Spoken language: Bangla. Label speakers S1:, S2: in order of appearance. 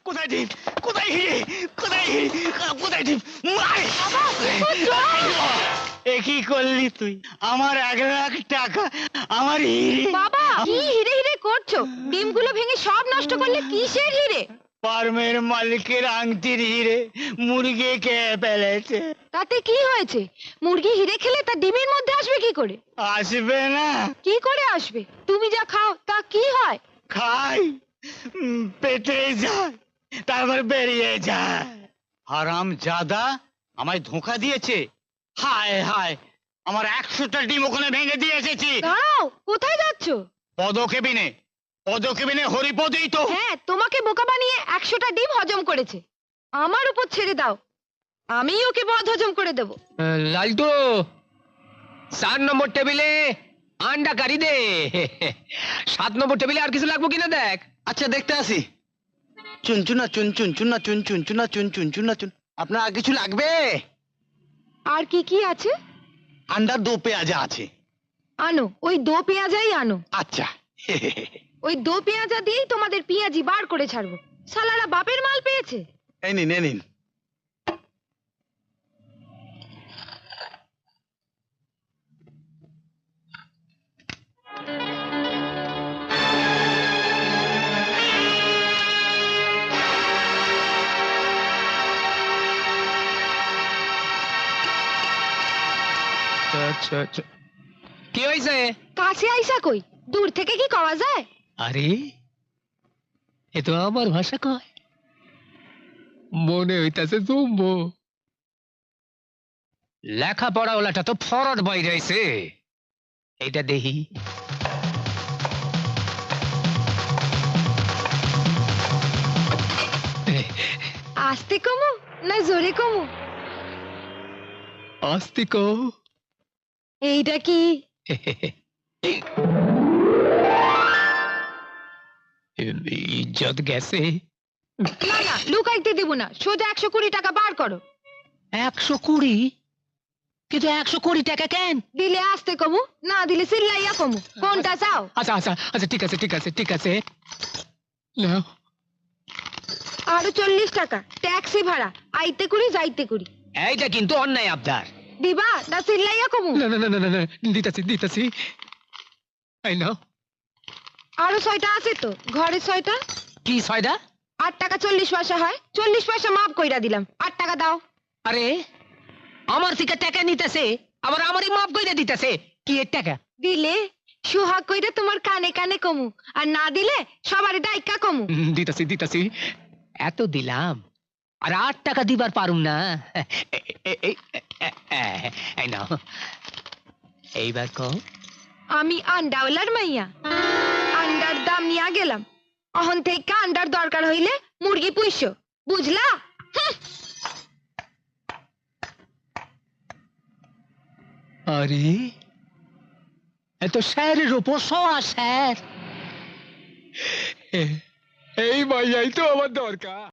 S1: কোথায় ডিম, কোথায় হিরে, কোথায় হিরে, কোথায় ডিম? এ কি করলি তুই? আমার 1,00,000 টাকা, আমার হিরে।
S2: বাবা কি হিরে হিরে করছো? ডিমগুলো ভেঙে সব নষ্ট করলে কিসের হিরে?
S1: ফার্মের মালিকের আংটির হিরে মুরগি খেয়ে ফেলেছে।
S2: তাতে কি হয়েছে? মুরগি হিরে খেলে তা ডিমের মধ্যে আসবে কি করে?
S1: আসবে না?
S2: কি করে আসবে? তুমি যা খাও তা কি হয়?
S1: খাই, পেটে যায়, তারপর বেরিয়ে যায়। হারাম জাদা আমায় ধোঁকা দিয়েছে। হায় হায়, আমার 100টা ডিম ওখানে ভেঙে দিয়ে এসেছি।
S2: দাঁড়াও, কোথায় যাচ্ছো?
S1: পদকেবিনে, পদকেবিনে হরিপদই তো।
S2: হ্যাঁ, তোমাকে বোকা বানিয়ে 100টা ডিম হজম করেছে। আমার উপর ছেড়ে দাও, আমি ওকে বধ হজম করে দেবো।
S3: লালটু 4 নম্বর টেবিলে আন্ডা কারি দে। 7 নম্বর টেবিলে আর কিছু লাগবে কিনা দেখ।
S1: আচ্ছা দেখতে আসি। চুনচুনা চুন চুন চুনা চুন চুন চুনা চুন চুন চুনা চুন। আপনার আর কিছু লাগবে?
S2: আর কি কি আছে?
S1: আন্ডার 2 পেঁয়াজা আছে।
S2: আনো, ওই দো পেঁয়াজাই আনো।
S1: আচ্ছা।
S2: ওই দো পেঁয়াজা দিয়েই তোমাদের পেঁয়াজি বার করে ছাড়বো। শালারা বাপের মাল পেয়েছে।
S1: এই নিন, এই নিন।
S3: আচ্ছা আচ্ছা, কি হয়েছে?
S2: কাছে আইসা কই, দূর থেকে কি কওয়া যায়?
S3: আরে এ তো আমার ভাষা কয়, মনে হইতাছে জুম্বো। লেখাপড়া ওলাটা তো ফরড বই রয়েছে। এইটা দেখি।
S2: আস্তে কমু না জোরে কমু?
S3: আস্তিক
S2: এইটা কি?
S3: ইজ্জত গেছে।
S2: না না, লুকাইতে দেব না, সোজা 120 টাকা বার করো।
S3: 120? কিন্তু 120 টাকা কেন?
S2: দিলে আস্তে কমু, না দিলে চিল্লাইয়া কমু। কোনটা চাও?
S3: আচ্ছা আচ্ছা আচ্ছা, ঠিক আছে ঠিক আছে ঠিক আছে। নাও।
S2: আরো 40 টাকা ট্যাক্সি ভাড়া, আইতে করি যাইতে করি।
S3: এইটা কিন্তু অন্যায় আবদার।
S2: দিবা না চিল্লাইয়া কমু?
S3: না না না না না, দিতাছি দিতাছি। এই নাও।
S2: আরো 6টা আছে তো, ঘরে 6টা।
S3: কি 6টা?
S2: 8 টাকা 40 পয়সা হয়, 40 পয়সা মাফ কইরা দিলাম, 8 টাকা দাও।
S3: আরে আমার থেকে টাকা নিতেছে, আবার আমারই মাপ কইরা দিতেছে। কি এর টাকা?
S2: দিলে সুহাগ কইরা তোমার কানে কানে কমু, আর না দিলে সবারই ডাইকা কমু।
S3: দিতাছি দিতাছি। এত দিলাম আর 8 টাকা দিবার পারুম না। এই নাও, এইবার কও।
S2: আমি আন্ডাওয়ালার মাইয়া, আন্ডার দাম নিয়া গেলাম। অহন থেকে আন্ডার দরকার হইলে মুরগি পুইছো, বুঝলা?
S3: আরে এত স্যারের উপর সোয়া স্যার। এই মাইয়াই তো আমার দরকার।